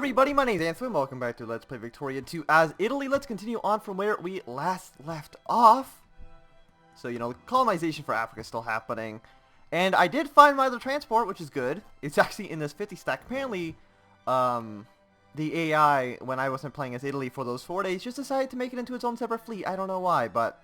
everybody, my name is Anthony, welcome back to Let's Play Victoria 2 as Italy. Let's continue on from where we last left off. So, you know, colonization for Africa is still happening. And I did find my other transport, which is good. It's actually in this 50 stack. Apparently, the AI, when I wasn't playing as Italy for those 4 days, just decided to make it into its own separate fleet. I don't know why, but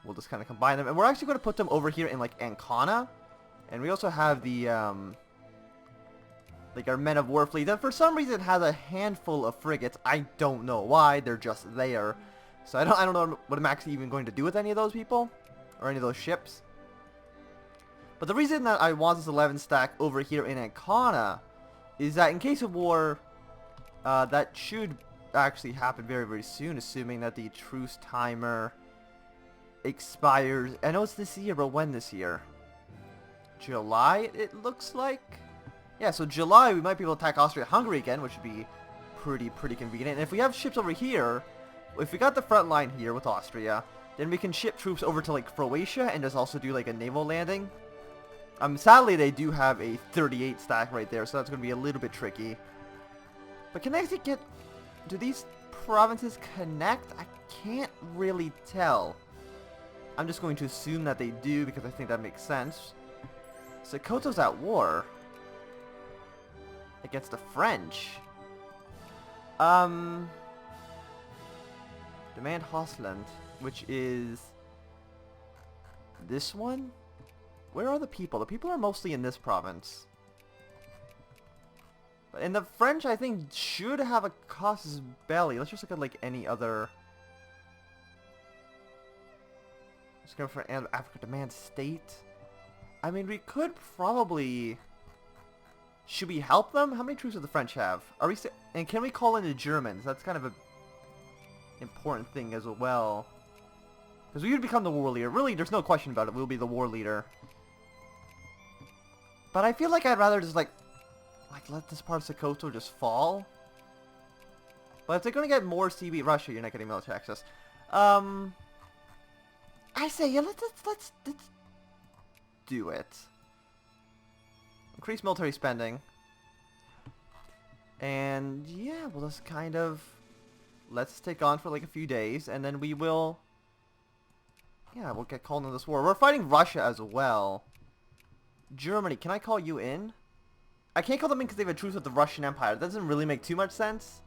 we'll just kind of combine them. And we're actually going to put them over here in, like, Ancona. And we also have the, like our men of war fleet that for some reason has a handful of frigates. I don't know why, they're just there. So I don't know what I'm actually even going to do with any of those people or any of those ships. But the reason that I want this 11 stack over here in Ancona is that in case of war, that should actually happen very, very soon, assuming that the truce timer expires. I know it's this year, but when this year? July, it looks like. Yeah, so July we might be able to attack Austria-Hungary again, which would be pretty convenient. And if we have ships over here, if we got the front line here with Austria, then we can ship troops over to like Croatia and just also do like a naval landing. Sadly they do have a 38 stack right there, so that's going to be a little bit tricky. But can I actually get... do these provinces connect? I can't really tell. I'm just going to assume that they do because I think that makes sense. Sokoto's at war against the French. Demand Hosland, which is this one? Where are the people? The people are mostly in this province. And the French, I think, should have a casus belli. Let's just look at like any other. Let's go for Africa demand state. I mean, we could probably. Should we help them? How many troops do the French have? Are we and can we call in the Germans? That's kind of a important thing as well. Because we would become the war leader. Really, there's no question about it. We'll be the war leader. But I feel like I'd rather just like let this part of Sokoto just fall. But if they're gonna get more CB Russia, you're not getting military access. I say yeah. Let's do it. Increase military spending. And yeah, we'll just kind of let's take on for like a few days and then we will we'll get called into this war. We're fighting Russia as well. Germany, can I call you in? I can't call them in because they have a truce with the Russian Empire. That doesn't really make too much sense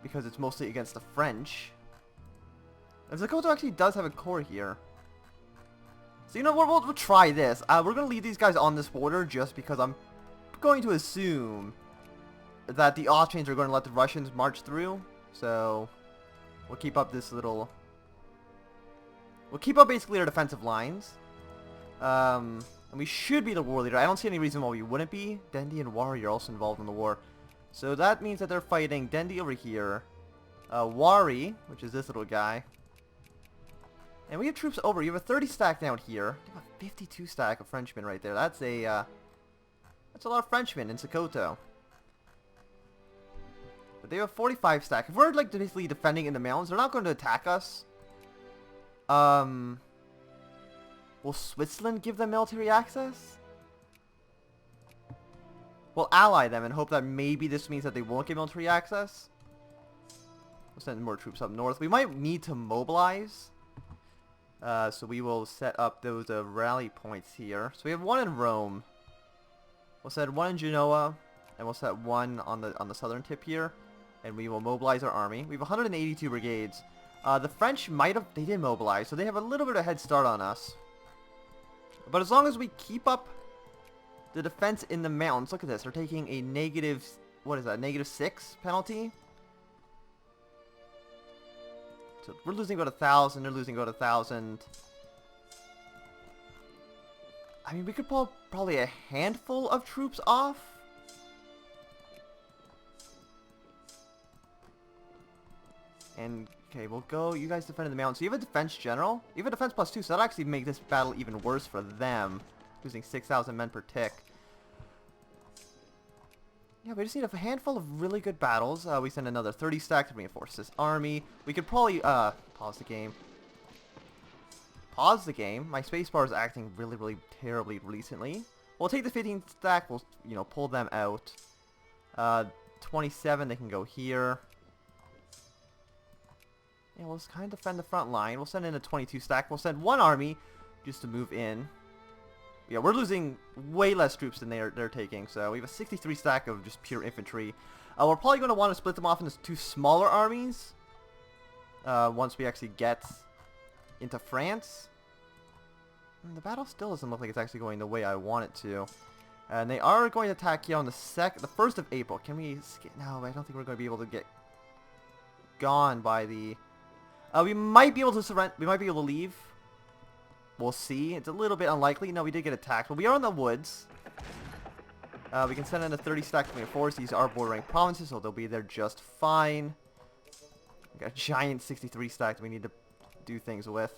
because it's mostly against the French. And Sokoto actually does have a core here. So you know what, we'll try this. We're going to leave these guys on this border just because I'm going to assume that the Austrians are going to let the Russians march through. So we'll keep up this little... we'll keep up basically our defensive lines. And we should be the war leader. I don't see any reason why we wouldn't be. Dendi and Wari are also involved in the war. So that means that they're fighting Dendi over here. Wari, which is this little guy. And we have troops over. You have a 30 stack down here. You have a 52 stack of Frenchmen right there. That's a lot of Frenchmen in Sokoto. But they have a 45 stack. If we're like basically defending in the mountains, they're not going to attack us. Will Switzerland give them military access? We'll ally them and hope that maybe this means that they won't get military access. We'll send more troops up north. We might need to mobilize. So we will set up those rally points here. So we have one in Rome. We'll set one in Genoa, and we'll set one on the southern tip here, and we will mobilize our army. We have 182 brigades. The French they did mobilize, so they have a little bit of a head start on us. But as long as we keep up the defense in the mountains, look at this. They're taking a negative, what is that? -6 penalty. So we're losing about 1,000, they're losing about 1,000. I mean, we could pull probably a handful of troops off. And, okay, we'll go, you guys defend in the mountains. So you have a defense general. You have a defense +2, so that'll actually make this battle even worse for them. Losing 6,000 men per tick. Yeah, we just need a handful of really good battles. We send another 30 stack to reinforce this army. We could probably, pause the game. Pause the game. My spacebar is acting really terribly recently. We'll take the 15 stack. We'll, you know, pull them out. 27, they can go here. Yeah, we'll just kind of defend the front line. We'll send in a 22 stack. We'll send one army just to move in. Yeah, we're losing way less troops than they're taking, so we have a 63 stack of just pure infantry. We're probably going to want to split them off into two smaller armies once we actually get into France. And the battle still doesn't look like it's actually going the way I want it to. And they are going to attack here on the 1st of April. Can we skip? No, I don't think we're going to be able to get gone by the... we might be able to surrender. We might be able to leave. We'll see. It's a little bit unlikely. No, we did get attacked, but we are in the woods. We can send in a 30 stack from the force. These are bordering provinces, so they'll be there just fine. We got a giant 63 stack that we need to do things with.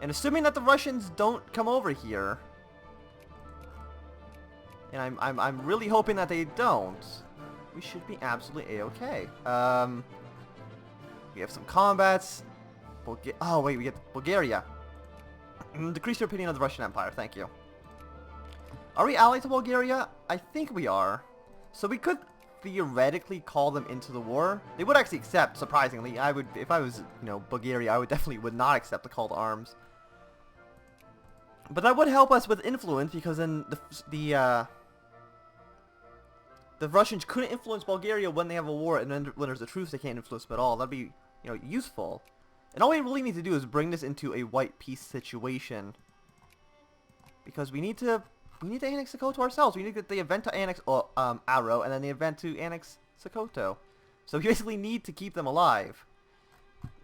And assuming that the Russians don't come over here, and I'm really hoping that they don't, we should be absolutely a-okay. We have some combats. Oh wait, we get Bulgaria. Decrease your opinion of the Russian Empire. Thank you. Are we allied to Bulgaria? I think we are. So we could theoretically call them into the war. They would actually accept, surprisingly. I would, if I was, you know, Bulgaria, I would definitely would not accept the call to arms. But that would help us with influence, because then the Russians couldn't influence Bulgaria when they have a war, and then when there's a truce, they can't influence them at all. That'd be, you know, useful. And all we really need to do is bring this into a white peace situation, because we need to annex Sokoto ourselves. We need to get the event to annex Aro, and then the event to annex Sokoto. So we basically need to keep them alive.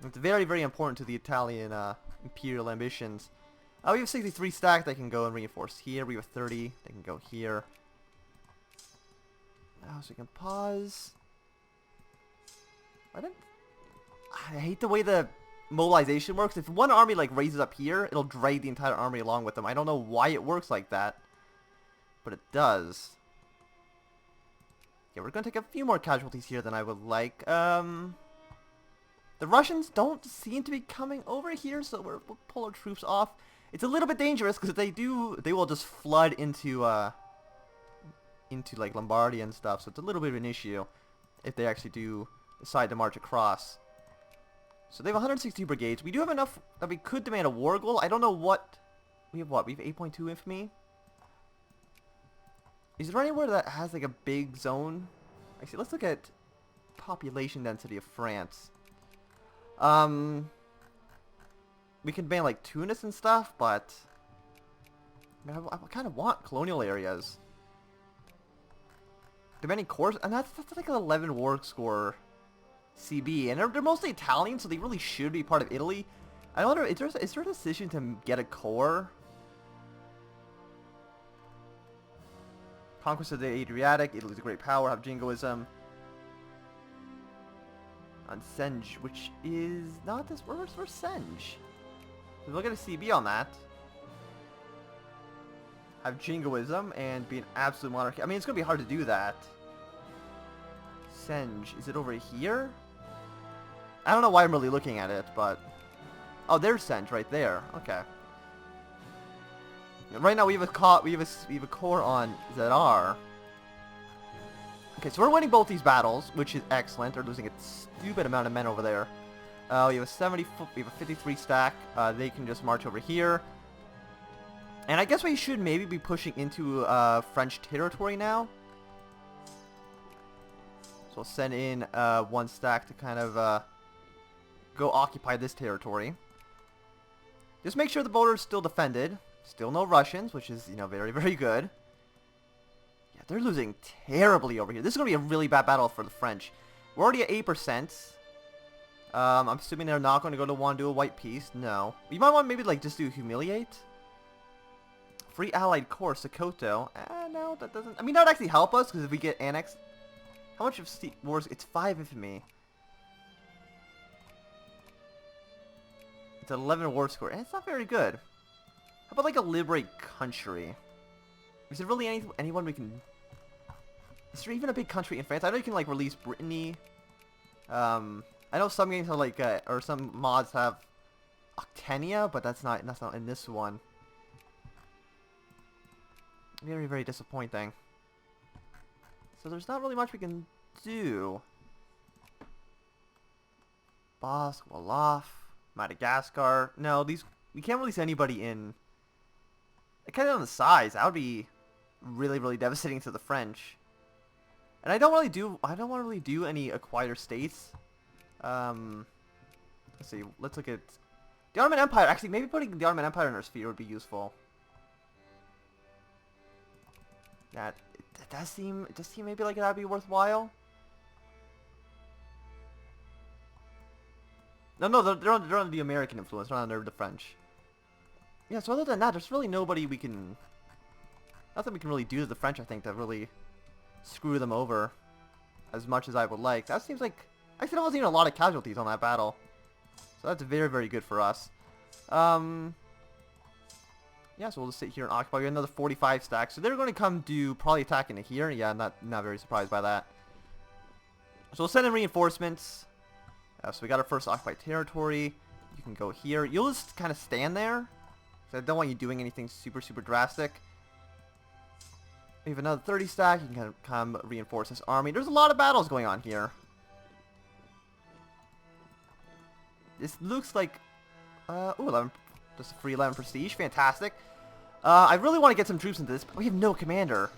It's very, very important to the Italian imperial ambitions. We have 63 stack. They can go and reinforce here. We have 30. They can go here. Now, so we can pause. I hate the way the mobilization works. If one army like raises up here, it'll drag the entire army along with them. I don't know why it works like that, but it does. Yeah, we're gonna take a few more casualties here than I would like. The Russians don't seem to be coming over here, so we'll pull our troops off. It's a little bit dangerous, because if they do, they will just flood into like Lombardy and stuff. So it's a little bit of an issue if they actually do decide to march across. So they have 160 brigades. We do have enough that we could demand a war goal. I don't know what we have. What we have 8.2 infantry. Is there anywhere that has like a big zone? Actually, let's look at population density of France. We can ban like Tunis and stuff, but I mean, I kind of want colonial areas. Demanding cores, and that's like an 11 war score CB, and they're mostly Italian, so they really should be part of Italy. I wonder, is there a decision to get a core? Conquest of the Adriatic, Italy's a great power, have jingoism. On Senge, which is not this, where's Senge? Look at a CB on that. Have jingoism and be an absolute monarchy. I mean, it's going to be hard to do that. Senge, is it over here? I don't know why I'm really looking at it, but... Oh, there's Senge right there. Okay. Right now we have a core on ZR. Okay, so we're winning both these battles, which is excellent. They're losing a stupid amount of men over there. We have a 53 stack. They can just march over here. And I guess we should maybe be pushing into French territory now. So we'll send in one stack to kind of go occupy this territory. Just make sure the border is still defended. Still no Russians, which is, you know, very, very good. Yeah, they're losing terribly over here. This is going to be a really bad battle for the French. We're already at 8%. I'm assuming they're not going to want to do a white peace. No. You might want maybe like just do humiliate. Free allied core, Sokoto. No, that doesn't... I mean, that would actually help us, because if we get annexed... How much of wars? It's 5 infamy. It's an 11 war score, and it's not very good. How about like a liberate country? Is there really anyone we can... Is there even a big country in France? I know you can like release Brittany. I know some games have like, or some mods have Octania, but that's not in this one. Very, very disappointing. So there's not really much we can do. Bosque, Wolof, Madagascar. No, these we can't really send anybody in. Kind of on the size, that would be really, really devastating to the French. And I don't want to really do any acquired states. Let's see. Let's look at the Ottoman Empire. Actually, maybe putting the Ottoman Empire in our sphere would be useful. It does seem maybe like that'd be worthwhile. No, they're under the American influence, not under the French. Yeah, so other than that, there's really nobody we can... Nothing we can really do to the French, I think, to really screw them over as much as I would like. That seems like... Actually, there wasn't even a lot of casualties on that battle. So that's very, very good for us. Yeah, so we'll just sit here and occupy. We have another 45 stacks. So they're going to come do probably attack into here. Yeah, I'm not very surprised by that. So we'll send in reinforcements. So we got our first occupied territory. You can go here. You'll just kind of stand there. So I don't want you doing anything super, super drastic. We have another 30 stack. You can kind of come reinforce this army. There's a lot of battles going on here. This looks like... ooh, 11. Just a free 11 prestige. Fantastic. I really want to get some troops into this, but we have no commander.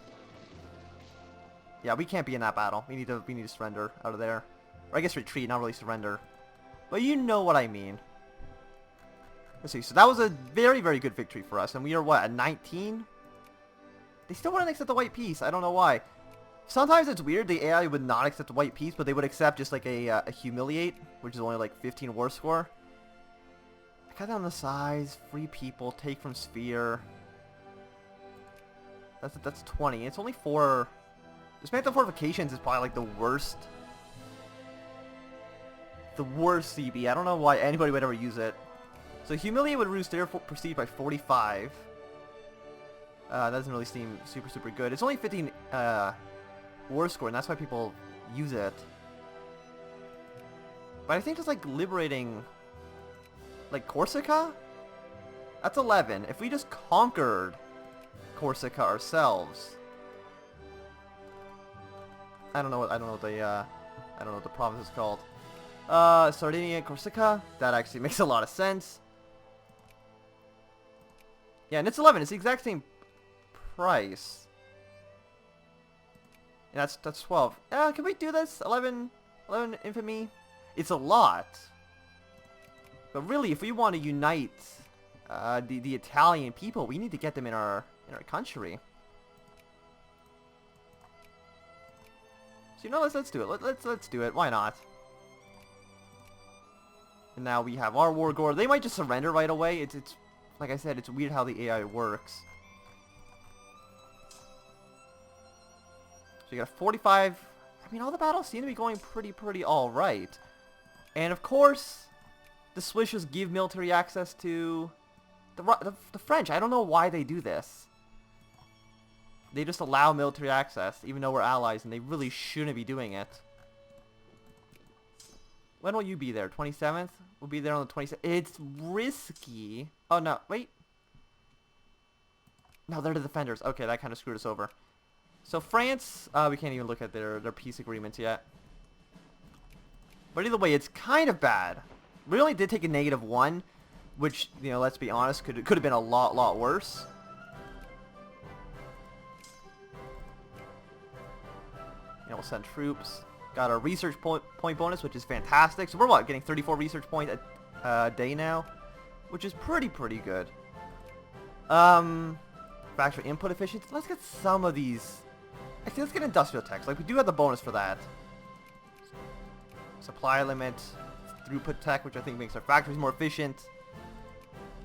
Yeah, we can't be in that battle. We need to surrender out of there. Or I guess retreat, not really surrender. But you know what I mean. Let's see. So that was a very, very good victory for us. And we are, what, at 19? They still wouldn't accept the white piece. I don't know why. Sometimes it's weird. The AI would not accept the white piece, but they would accept just like a humiliate, which is only like 15 war score. I cut down the size. Free people. Take from sphere. That's 20. It's only 4. Dismantle fortifications is probably like the worst. The worst CB. I don't know why anybody would ever use it. So humiliate would reduce their prestige by 45. That doesn't really seem super, super good. It's only 15 war score, and that's why people use it. But I think just like liberating, like Corsica, that's 11. If we just conquered Corsica ourselves, I don't know what the province is called. Sardinia and Corsica. That actually makes a lot of sense. Yeah, and it's 11. It's the exact same price. And that's 12. Can we do this? 11 infamy? It's a lot. But really, if we want to unite the Italian people, we need to get them in our country. So you know, let's do it. Let's do it. Why not? And now we have our war gore. They might just surrender right away. It's like I said, it's weird how the AI works. So you got 45. I mean, all the battles seem to be going pretty all right. And of course, the Swiss just give military access to the French. I don't know why they do this. They just allow military access, even though we're allies, and they really shouldn't be doing it. When will you be there? 27th? We'll be there on the 27th. It's risky. Oh, no. Wait. No, they're the defenders. Okay, that kind of screwed us over. So France, we can't even look at their peace agreements yet. But either way, it's kind of bad. We only did take a -1, which, you know, let's be honest, could have been a lot worse. You know, we'll send troops. Got our research point bonus, which is fantastic. So we're what, getting 34 research points a day now, which is pretty good. Factory input efficiency. Let's get some of these. Actually, let's get industrial techs. Like, we do have the bonus for that. Supply limit, throughput tech, which I think makes our factories more efficient.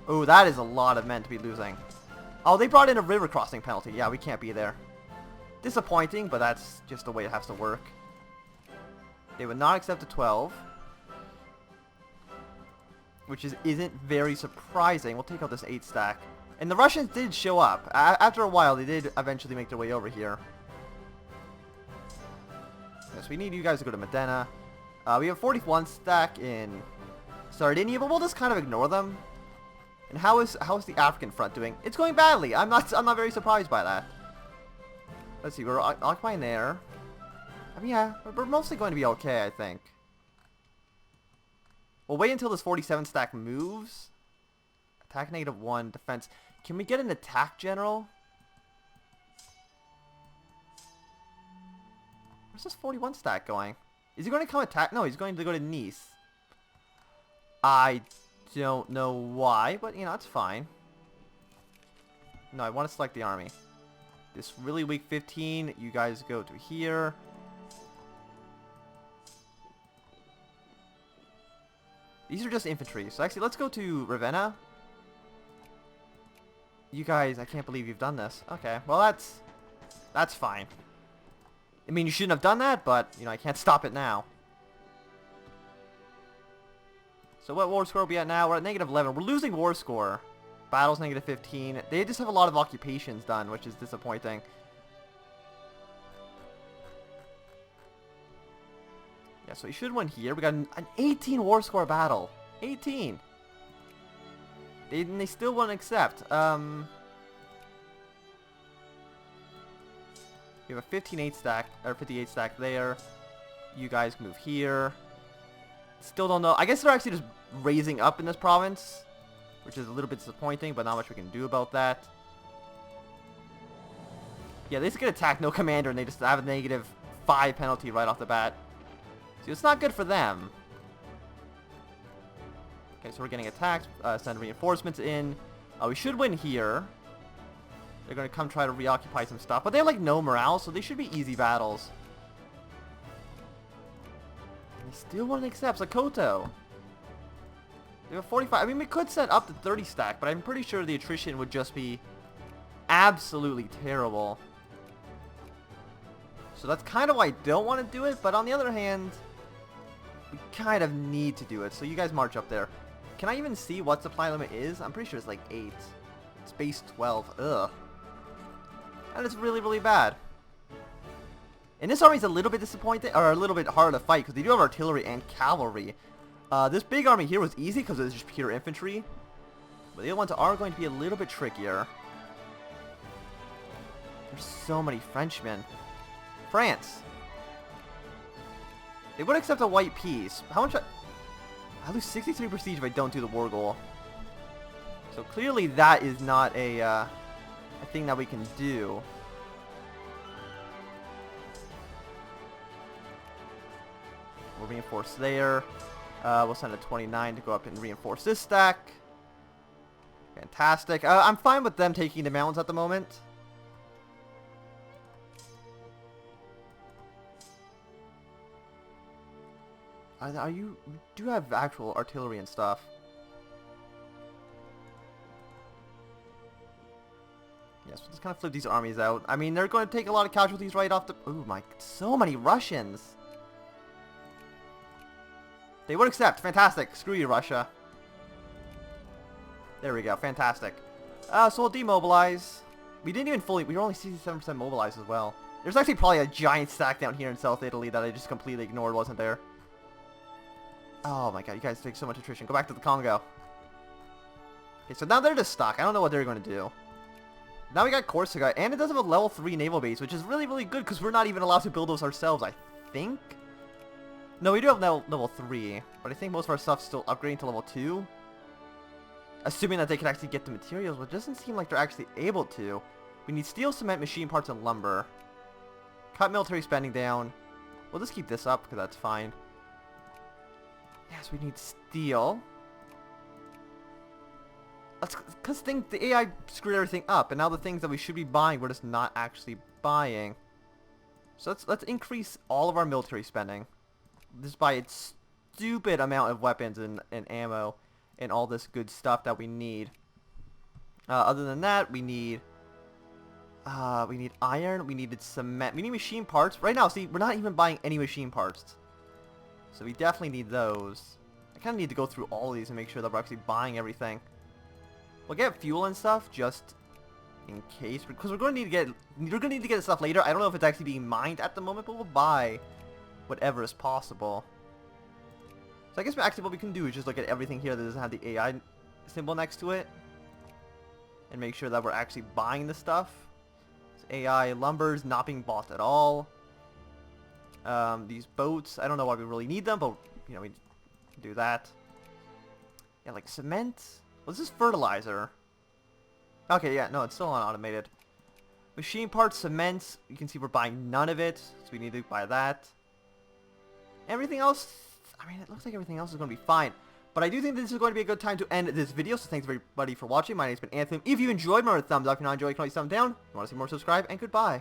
Oh, that is a lot of men to be losing. Oh, they brought in a river crossing penalty. Yeah, we can't be there. Disappointing, but that's just the way it has to work. They would not accept a 12. Which isn't very surprising. We'll take out this 8 stack. And the Russians did show up. After a while, they did eventually make their way over here. Yes, we need you guys to go to Modena. We have 41 stack in Sardinia, but we'll just kind of ignore them. And how is the African front doing? It's going badly. I'm not very surprised by that. Let's see, we're occupying there. I mean, yeah, we're mostly going to be okay, I think. We'll wait until this 47 stack moves. Attack -1, defense. Can we get an attack general? Where's this 41 stack going? Is he going to come attack? No, he's going to go to Nice. I don't know why, but, you know, it's fine. No, I want to select the army. This really weak 15, you guys go to here. These are just infantry. So actually, let's go to Ravenna. You guys, I can't believe you've done this. Okay, well, that's fine. I mean, you shouldn't have done that, but, you know, I can't stop it now. So what war score are we at now? We're at -11. We're losing war score. Battles -15. They just have a lot of occupations done, which is disappointing. Yeah, so you should win here. We got an 18 war score battle. 18. They still won't accept. We have a 15-8 stack, or 58 stack there. You guys move here. Still don't know. I guess they're actually just raising up in this province, which is a little bit disappointing, but not much we can do about that. Yeah, they just get attacked, no commander, and they just have a -5 penalty right off the bat. So it's not good for them. Okay, so we're getting attacked. Send reinforcements in. We should win here. They're going to come try to reoccupy some stuff. But they have, like, no morale, so they should be easy battles. And they still won't accept Sokoto. They have 45. I mean, we could set up the 30 stack, but I'm pretty sure the attrition would just be absolutely terrible. So that's kind of why I don't want to do it, but on the other hand, we kind of need to do it. So you guys march up there. Can I even see what supply limit is? I'm pretty sure it's like 8. It's base 12. Ugh. And it's really, really bad. And this army's a little bit disappointing, or a little bit harder to fight, because they do have artillery and cavalry. This big army here was easy because it was just pure infantry. But the other ones are going to be a little bit trickier. There's so many Frenchmen. France. They would accept a white peace. How much? I lose 63 prestige if I don't do the war goal. So clearly that is not a thing that we can do. We'll reinforce there. We'll send a 29 to go up and reinforce this stack. Fantastic. I'm fine with them taking the mountains at the moment. Are you do have actual artillery and stuff? Yes, we'll just kind of flip these armies out. I mean, they're going to take a lot of casualties right off the... Ooh, my... So many Russians. They would accept. Fantastic. Screw you, Russia. There we go. Fantastic. So we'll demobilize. We didn't even fully... We were only 67% mobilized as well. There's actually probably a giant stack down here in South Italy that I just completely ignored, wasn't there? Oh my god, you guys take so much attrition. Go back to the Congo. Okay, so now they're just stuck. I don't know what they're going to do. Now we got Corsica, and it does have a level 3 naval base, which is really, really good, because we're not even allowed to build those ourselves, I think? No, we do have level 3, but I think most of our stuff's still upgrading to level 2. Assuming that they can actually get the materials, but it doesn't seem like they're actually able to. We need steel, cement, machine parts, and lumber. Cut military spending down. We'll just keep this up, because that's fine. Yes, we need steel. That's because the AI screwed everything up, and now the things that we should be buying, we're just not actually buying. So let's increase all of our military spending. Just buy a stupid amount of weapons and ammo and all this good stuff that we need. Other than that, we need iron, we needed cement, we need machine parts. Right now, see, we're not even buying any machine parts. So we definitely need those. I kind of need to go through all of these and make sure that we're actually buying everything. We'll get fuel and stuff just in case, because we're going to need to get stuff later. I don't know if it's actually being mined at the moment, but we'll buy whatever is possible. So I guess actually what we can do is just look at everything here that doesn't have the AI symbol next to it, and make sure that we're actually buying the stuff. So AI lumber's not being bought at all. These boats, I don't know why we really need them, but, you know, we can do that. Yeah, like cement? What's this fertilizer? Okay, yeah, no, it's still unautomated. Machine parts, cement, you can see we're buying none of it, so we need to buy that. Everything else, I mean, it looks like everything else is going to be fine. But I do think this is going to be a good time to end this video, so thanks everybody for watching. My name's been Anthony. If you enjoyed, remember to thumbs up. If you not enjoyed, you can always thumbs down. If you want to see more, subscribe, and goodbye.